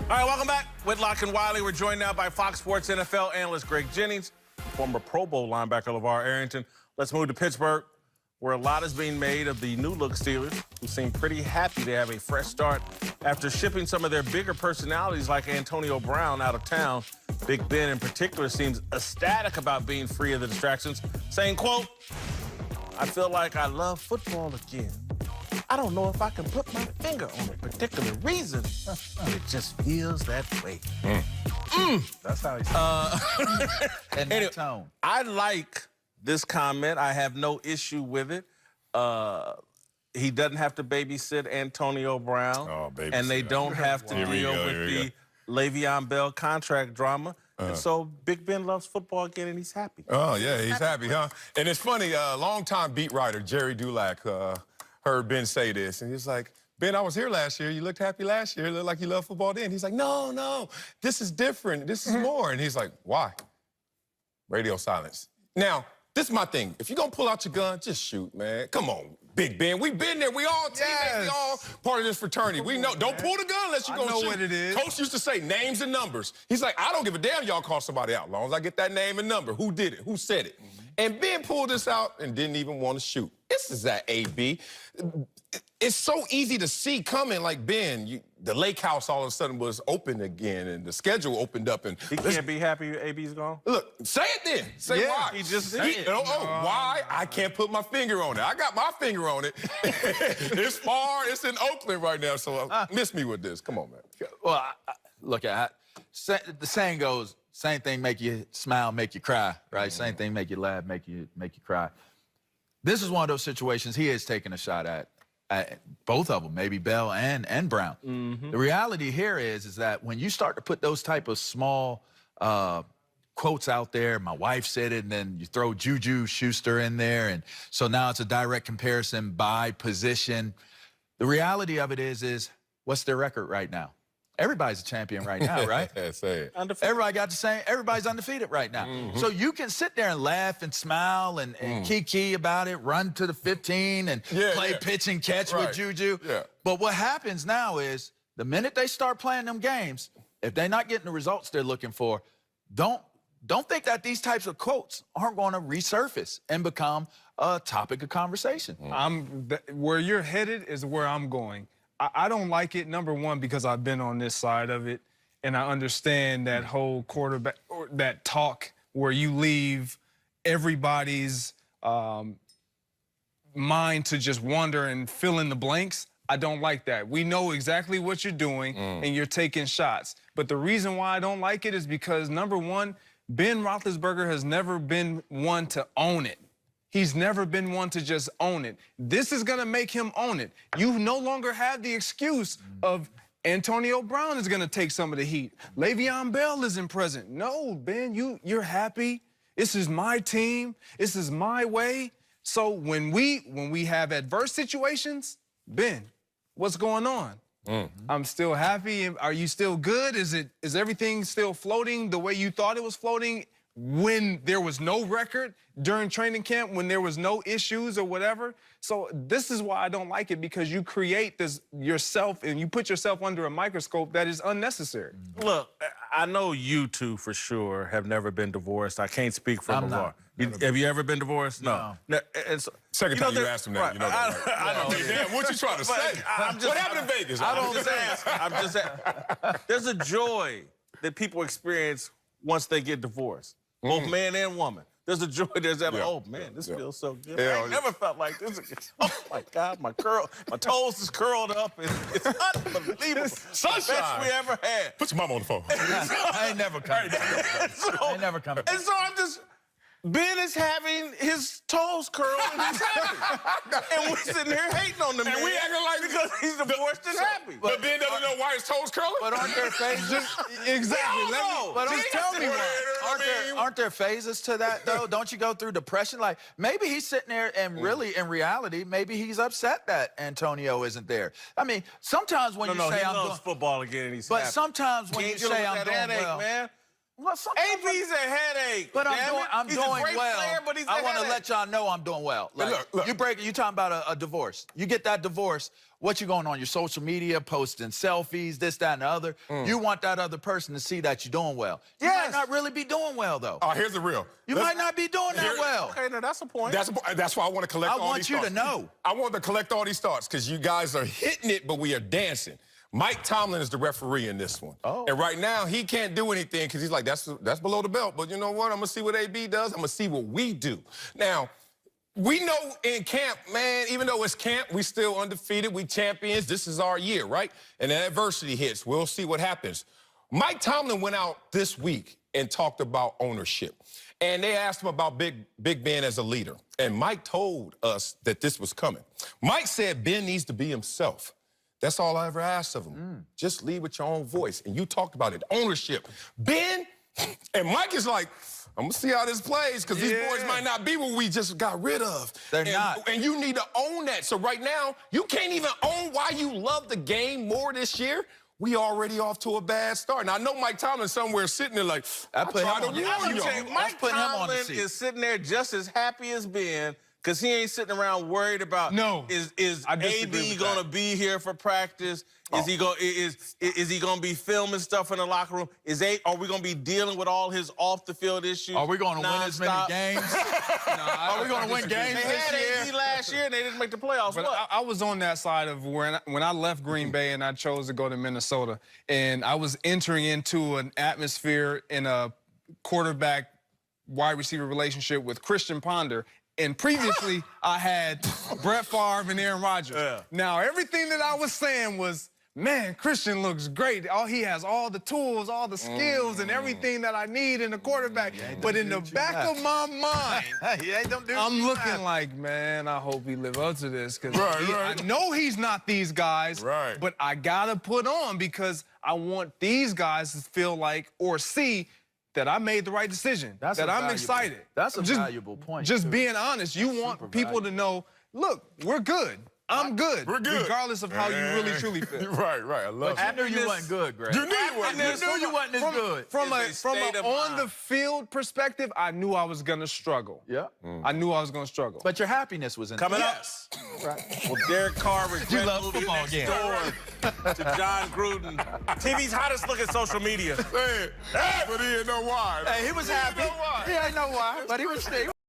All right, welcome back. Whitlock and Wiley. We're joined now by Fox Sports NFL analyst Greg Jennings, former Pro Bowl linebacker Lavar Arrington. Let's move to Pittsburgh, where a lot is being made of the new-look Steelers, who seem pretty happy to have a fresh start after shipping some of their bigger personalities like Antonio Brown out of town. Big Ben, in particular, seems ecstatic about being free of the distractions, saying, quote, "I feel like I love football again. I don't know if I can put my finger on a particular reason. It just feels that way." That's how he said And that tone. I like this comment. I have no issue with it. He doesn't have to babysit Antonio Brown. And they don't have to deal with the Le'Veon Bell contract drama. And so Big Ben loves football again, and he's happy. Oh, yeah, he's happy, huh? And it's funny, longtime beat writer Jerry Dulac heard Ben say this, and he's like, "Ben, I was here last year. You looked happy last year. You looked like you loved football then." He's like, no, this is different. This is more. And he's like, "Why?" Radio silence. Now, this is my thing. If you're going to pull out your gun, just shoot, man. Come on, Big Ben. We've been there. We all teammates. We all part of this fraternity. We know. Don't pull the gun unless you're going to shoot. I know what it is. Coach used to say names and numbers. He's like, "I don't give a damn y'all call somebody out. As long as I get that name and number. Who did it? Who said it?" And Ben pulled this out and didn't even want to shoot. This is that AB. It's so easy to see coming, like, Ben, the lake house all of a sudden was open again and the schedule opened up. And he can't be happy AB's gone? Look, say it then. Say why. He just said it. Why? I can't put my finger on it. I got my finger on it. It's far. It's in Oakland right now, so miss me with this. Come on, man. Well, look, the saying goes, same thing make you smile, make you cry, right? Same thing make you laugh, make you cry. This is one of those situations he is taking a shot at both of them, maybe Bell and Brown. The reality here is that when you start to put those type of small quotes out there, my wife said it, and then you throw Juju Schuster in there, and so now it's a direct comparison by position. The reality of it is what's their record right now? Everybody's a champion right now, right? Say it. Everybody got the same. Everybody's undefeated right now. So you can sit there and laugh and smile and kiki about it, run to the 15 and play pitch and catch with Juju. But what happens now is the minute they start playing them games, if they're not getting the results they're looking for, don't think that these types of quotes aren't going to resurface and become a topic of conversation. Where you're headed is where I'm going. I don't like it, number one, because I've been on this side of it, and I understand that whole quarterback, or that talk where you leave everybody's mind to just wander and fill in the blanks. I don't like that. We know exactly what you're doing, and you're taking shots. But the reason why I don't like it is because, number one, Ben Roethlisberger has never been one to own it. He's never been one to just own it. This is going to make him own it. You no longer have the excuse of Antonio Brown is going to take some of the heat. Le'Veon Bell isn't present. No, Ben, you're happy. This is my team. This is my way. So when we have adverse situations, Ben, what's going on? I'm still happy. Are you still good? Is everything still floating the way you thought it was floating when there was no record during training camp, when there was no issues or whatever? So this is why I don't like it, because you create this yourself and you put yourself under a microscope that is unnecessary. Look, I know you two for sure have never been divorced. I can't speak for Lavar. Have you ever been divorced? No. Second time you asked him that, you know that, right? I know. Damn, what you trying to say? What happened in Vegas? I'm just saying, there's a joy that people experience once they get divorced. Both man and woman. There's a joy. There's that, oh, man, this feels so good. I ain't never felt like this. Oh, my God, my toes is curled up. It's unbelievable. Sunshine. Best we ever had. Put your mama on the phone. I ain't never coming. I ain't never coming. And so I'm just... Ben is having his toes curled and he's happy. And we're sitting here hating on him. And we acting like because he's divorced and happy. But Ben doesn't know why his toes curling? But aren't there phases? Exactly. But tell me what. Aren't there phases to that, though? Don't you go through depression? Like, maybe he's sitting there and really, in reality, maybe he's upset that Antonio isn't there. I mean, sometimes when you say he I'm loves doing football again and he's But happy. sometimes when you say I'm doing well, man. Well, sometimes AB's a headache. But I'm He's doing a great well. player, but he's a I want to headache. let y'all know I'm doing well. Like, look. you talking about a divorce. You get that divorce, what you going on your social media, posting selfies, this, that, and the other. You want that other person to see that you're doing well. You might not really be doing well, though. Oh, here's the real. You might not be doing that well. Okay, now that's a point. That's why I want to collect all these thoughts. I want you to know. I want to collect all these thoughts because you guys are hitting it, but we are dancing. Mike Tomlin is the referee in this one. Oh. And right now, he can't do anything because he's like, that's below the belt. But you know what? I'm going to see what AB does. I'm going to see what we do. Now, we know in camp, man, even though it's camp, we still undefeated. We champions. This is our year, right? And then adversity hits. We'll see what happens. Mike Tomlin went out this week and talked about ownership. And they asked him about Big Ben as a leader. And Mike told us that this was coming. Mike said Ben needs to be himself. That's all I ever asked of him. Just lead with your own voice. And you talked about it, ownership. Ben and Mike is like, I'm going to see how this plays because these boys might not be what we just got rid of. They're not. And you need to own that. So right now, you can't even own why you love the game more this year. We already off to a bad start. Now, I know Mike Tomlin somewhere sitting there like, I put him tried to on the warn seat. y'all. Mike putting him on the Tomlin seat. is sitting there just as happy as Ben because he ain't sitting around worried about is I disagree AB with gonna that. be here for practice? Is he gonna be filming stuff in the locker room? Are we gonna be dealing with all his off the field issues? Are we going to win as many nonstop? games? Are we going to win games They this had year? AB last year and they didn't make the playoffs. But What? I was on that side of when I left Green Bay and I chose to go to Minnesota, and I was entering into an atmosphere in a quarterback wide receiver relationship with Christian Ponder. And previously, I had Brett Favre and Aaron Rodgers. Yeah. Now, everything that I was saying was, man, Christian looks great. He has all the tools, all the skills, and everything that I need in a quarterback. But in the back of my mind, I'm looking like, man, I hope he live up to this. Because I know he's not these guys, but I got to put on because I want these guys to feel like or see that I made the right decision, that I'm excited. That's a valuable point. Just being honest, you want people to know, look, we're good. I'm good. We're good. Regardless of how you really, truly feel. Right. I love I it. knew you wasn't good, Greg. You knew you wasn't good. You knew you wasn't as good. From It's a a state of on mind. the field perspective, I knew I was gonna struggle. Yeah. I knew I was gonna struggle. But your happiness was in Coming up. Right. Well, Derek Carr regret love moving football next again. door to John Gruden. TV's hottest looking social media. But he didn't know why. Hey, he was happy. He ain't know why, but he was